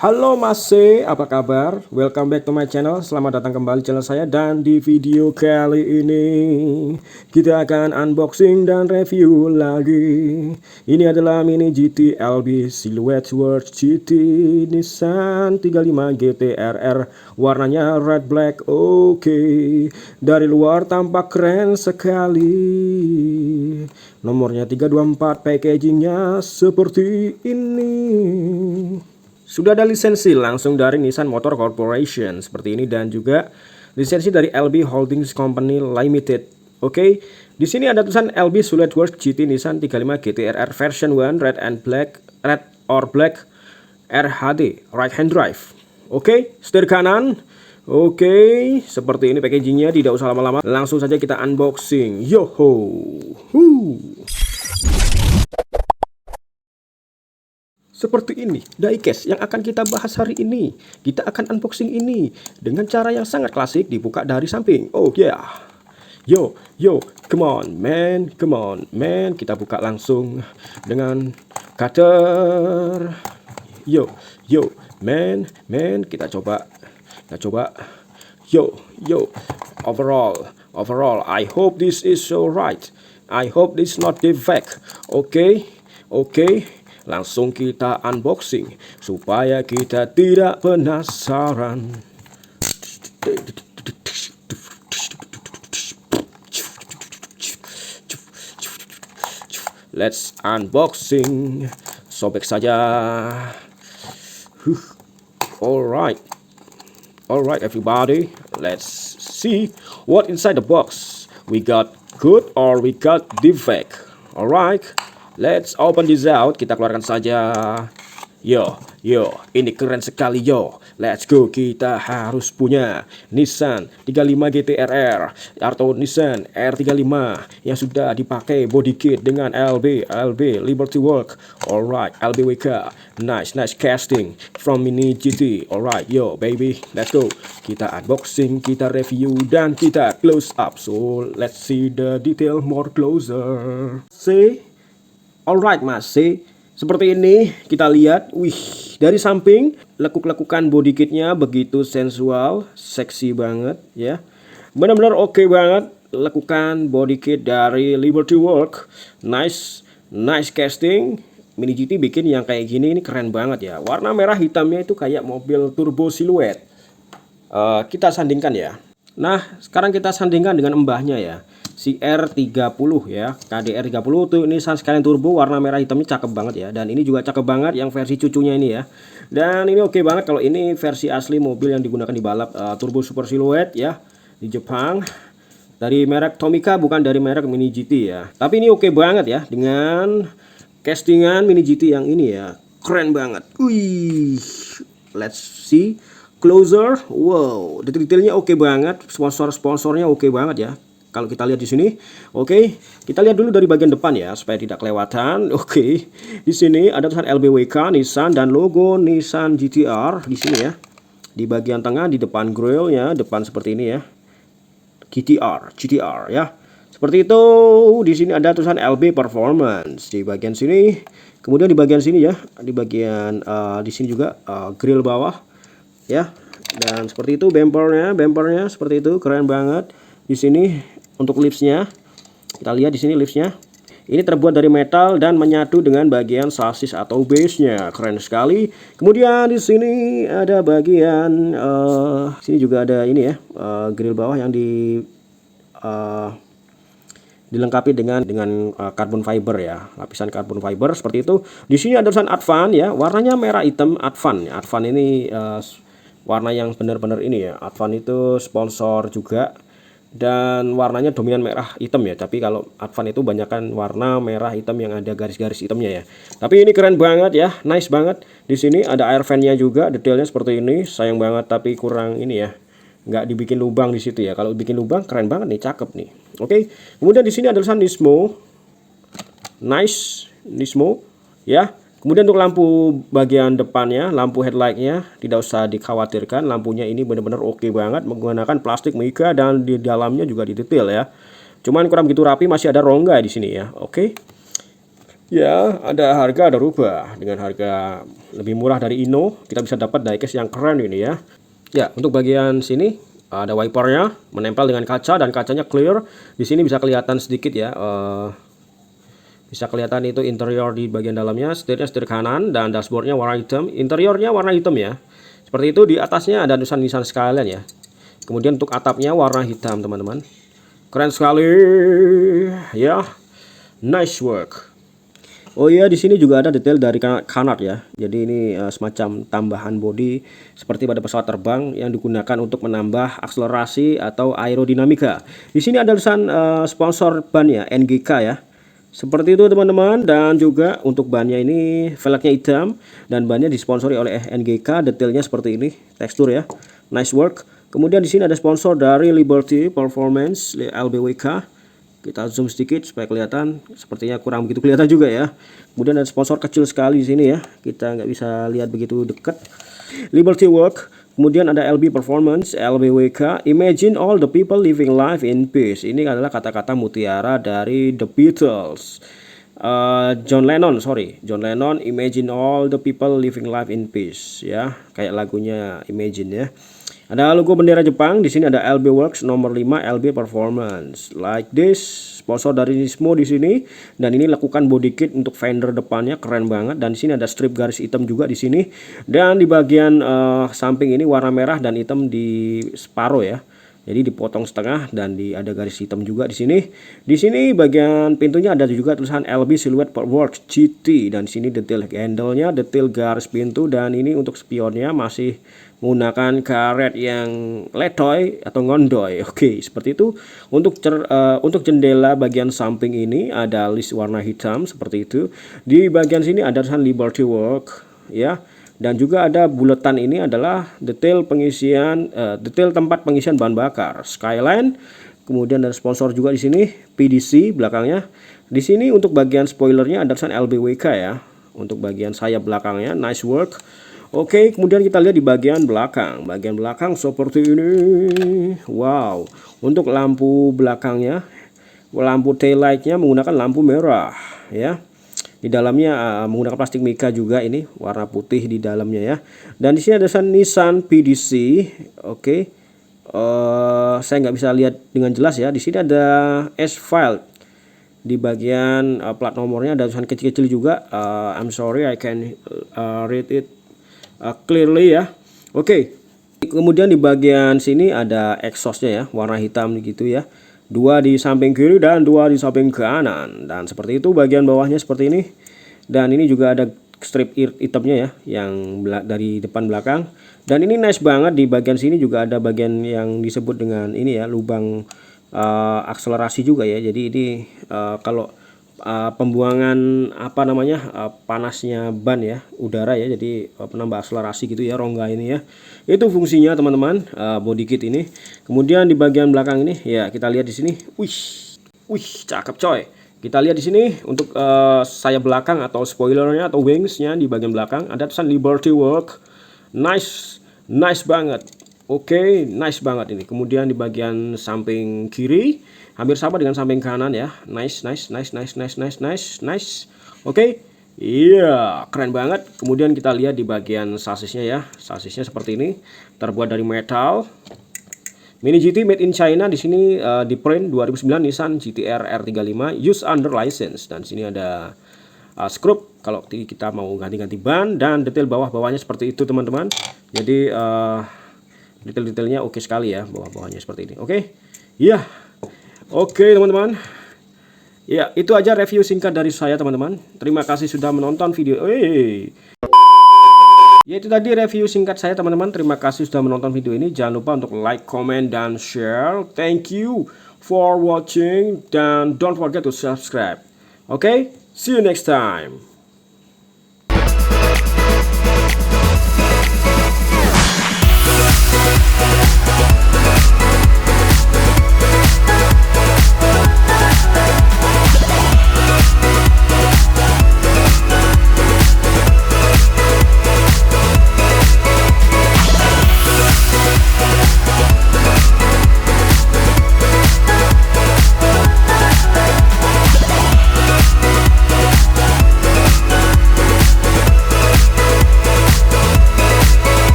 Halo Mas C, apa kabar? Welcome back to my channel. Selamat datang kembali channel saya. Dan di video kali ini kita akan unboxing dan review lagi. Ini adalah Mini GT LB Silhouette World GT Nissan 35 GT RR. Warnanya red black. Oke. Dari luar tampak keren sekali. Nomornya 324, packagingnya seperti ini. Sudah ada lisensi langsung dari Nissan Motor Corporation seperti ini, dan juga lisensi dari LB Holdings Company Limited. Oke, di sini ada tulisan LB Silhouette World GT Nissan 35 GT-RR version 1 red or black RHD right hand drive. Oke, setir kanan. Oke, seperti ini packagingnya. Tidak usah lama-lama, langsung saja kita unboxing. Yoho. Seperti ini diecast yang akan kita bahas hari ini. Kita akan unboxing ini dengan cara yang sangat klasik, dibuka dari samping. Oh yeah. Yo, come on man. Kita buka langsung dengan cutter. Yo, man. Kita coba. Yo, overall, I hope this is so right. I hope this not defect. Oke. Langsung kita unboxing supaya kita tidak penasaran. Let's unboxing. Sobek saja. Alright everybody, let's see what inside the box. We got good or we got defect. Alright, let's open this out. Kita keluarkan saja. Yo, ini keren sekali yo. Let's go, kita harus punya Nissan 35 GT RR atau Nissan R35 yang sudah dipakai body kit dengan LB Liberty Work. Alright, LBWK. Nice casting from Mini GT. Alright, yo baby, let's go. Kita unboxing, kita review, dan kita close up. So let's see the detail more closer. See? Alright Mas, see? Seperti ini kita lihat. Wih, dari samping lekuk-lekukan body kitnya begitu sensual, seksi banget ya. Benar-benar oke banget lekukan body kit dari Liberty Work. Nice casting. Mini GT bikin yang kayak gini ini keren banget ya. Warna merah hitamnya itu kayak mobil turbo silhouette. Kita sandingkan ya. Nah, sekarang kita sandingkan dengan mbahnya ya, si R30 ya, KDR30 tuh. Ini sekalian turbo, warna merah hitamnya cakep banget ya. Dan ini juga cakep banget yang versi cucunya ini ya. Dan ini oke banget kalau ini versi asli mobil yang digunakan di balap turbo super silhouette ya, di Jepang. Dari merek Tomica, bukan dari merek Mini GT ya. Tapi ini oke banget ya dengan castingan Mini GT yang ini ya. Keren banget. Wih, let's see closer. Wow, detailnya oke banget. Sponsornya oke banget ya. Kalau kita lihat di sini, oke, kita lihat dulu dari bagian depan ya supaya tidak kelewatan. Oke, di sini ada tulisan LBWK Nissan dan logo Nissan GT-R di sini ya. Di bagian tengah, di depan grillnya, depan seperti ini ya. GT-R ya. Seperti itu. Di sini ada tulisan LB Performance di bagian sini. Kemudian di bagian sini ya, di bagian di sini juga grill bawah ya. Dan seperti itu bumpernya seperti itu, keren banget. Di sini untuk lipsnya, kita lihat di sini lipsnya. Ini terbuat dari metal dan menyatu dengan bagian sasis atau base-nya. Keren sekali. Kemudian di sini ada bagian sini juga ada ini ya, grill bawah yang dilengkapi dengan carbon fiber ya, lapisan carbon fiber seperti itu. Di sini ada tulisan Advan ya, warnanya merah hitam. Advan ini warna yang benar-benar ini ya. Advan itu sponsor juga. Dan warnanya dominan merah hitam ya, tapi kalau Advan itu banyakkan warna merah hitam yang ada garis-garis hitamnya ya. Tapi ini keren banget ya, nice banget. Di sini ada air fan-nya juga, detailnya seperti ini. Sayang banget tapi kurang ini ya, nggak dibikin lubang di situ ya. Kalau bikin lubang keren banget nih, cakep nih. Oke, kemudian di sini ada tulisan Nismo, nice Nismo ya. Kemudian untuk lampu bagian depannya, lampu headlightnya tidak usah dikhawatirkan. Lampunya ini benar-benar oke banget, menggunakan plastik mica dan di dalamnya juga didetail ya. Cuman kurang begitu rapi, masih ada rongga di sini ya. Oke. Ya, ada harga ada rubah. Dengan harga lebih murah dari Ino, kita bisa dapat diecast yang keren ini ya. Ya, untuk bagian sini ada wipernya menempel dengan kaca dan kacanya clear. Di sini bisa kelihatan sedikit ya. Bisa kelihatan itu interior di bagian dalamnya, setirnya setir kanan dan dashboardnya warna hitam. Interiornya warna hitam ya. Seperti itu, di atasnya ada tulisan Nissan Skyline ya. Kemudian untuk atapnya warna hitam teman-teman. Keren sekali ya. Nice work. Oh iya, di sini juga ada detail dari kanat ya. Jadi ini semacam tambahan bodi seperti pada pesawat terbang yang digunakan untuk menambah akselerasi atau aerodinamika. Di sini ada tulisan sponsor ban ya, NGK ya. Seperti itu teman-teman, dan juga untuk bannya ini velgnya hitam dan bannya disponsori oleh NGK. Detailnya seperti ini, tekstur ya. Nice work. Kemudian di sini ada sponsor dari Liberty Performance LBWK. Kita zoom sedikit supaya kelihatan, sepertinya kurang begitu kelihatan juga ya. Kemudian ada sponsor kecil sekali di sini ya, kita nggak bisa lihat begitu dekat. Liberty Work, kemudian ada LB Performance, LBWK, Imagine all the people living life in peace. Ini adalah kata-kata mutiara dari The Beatles. John Lennon, Imagine all the people living life in peace ya, kayak lagunya Imagine ya. Ada logo bendera Jepang, di sini ada LB Works nomor 5 LB Performance. Like this, sponsor dari Nismo di sini, dan ini lakukan body kit untuk fender depannya, keren banget. Dan di sini ada strip garis hitam juga di sini. Dan di bagian samping ini warna merah dan hitam di separuh ya. Jadi dipotong setengah dan ada garis hitam juga di sini. Di sini bagian pintunya ada juga tulisan LB Silhouette Works GT, dan di sini detail handle-nya, detail garis pintu, dan ini untuk spionnya masih menggunakan karet yang letoy atau ngondoy. Oke, seperti itu. Untuk jendela bagian samping ini ada list warna hitam seperti itu. Di bagian sini ada tulisan Liberty Work ya. Dan juga ada buletan, ini adalah detail detail tempat pengisian bahan bakar Skyline. Kemudian ada sponsor juga di sini PDC belakangnya. Di sini untuk bagian spoilernya ada tulisan LBWK ya. Untuk bagian sayap belakangnya, nice work. Oke, kemudian kita lihat di bagian belakang. Bagian belakang seperti ini. Wow. Untuk lampu belakangnya, lampu tail lightnya menggunakan lampu merah ya. Di dalamnya menggunakan plastik mica juga, ini warna putih di dalamnya ya. Dan di sini ada Nissan PDC. Oke. Saya nggak bisa lihat dengan jelas ya. Di sini ada asphalt. Di bagian plat nomornya ada tulisan kecil-kecil juga. I'm sorry, I can read it clearly ya. Oke. Kemudian di bagian sini ada exhaustnya ya, warna hitam gitu ya. 2 di samping kiri dan 2 di samping kanan, dan seperti itu bagian bawahnya seperti ini. Dan ini juga ada strip hitamnya ya, yang dari depan belakang. Dan ini nice banget, di bagian sini juga ada bagian yang disebut dengan ini ya, lubang akselerasi juga ya. Jadi ini kalau pembuangan panasnya ban ya, udara ya, jadi penambah akselerasi gitu ya, rongga ini ya. Itu fungsinya teman-teman, body kit ini. Kemudian di bagian belakang ini ya, kita lihat di sini. Wih, cakep coy. Kita lihat di sini untuk sayap belakang atau spoilernya atau wingsnya, di bagian belakang ada tulisan Liberty Work. Nice banget. Oke, nice banget ini. Kemudian di bagian samping kiri hampir sama dengan samping kanan ya. Nice. Oke. Iya, keren banget. Kemudian kita lihat di bagian sasisnya ya. Sasisnya seperti ini, terbuat dari metal. Mini GT made in China. Di sini di print 2009 Nissan GT-R R35 use under license. Dan di sini ada skrup kalau kita mau ganti-ganti ban, dan detail bawahnya seperti itu teman-teman. Jadi detail-detailnya oke sekali ya, bawahnya seperti ini. Oke. Iya. Oke teman-teman. Ya, itu aja review singkat dari saya teman-teman. Terima kasih sudah menonton video. Ya, itu tadi review singkat saya teman-teman. Terima kasih sudah menonton video ini. Jangan lupa untuk like, comment, dan share. Thank you for watching, dan don't forget to subscribe. Okay, see you next time.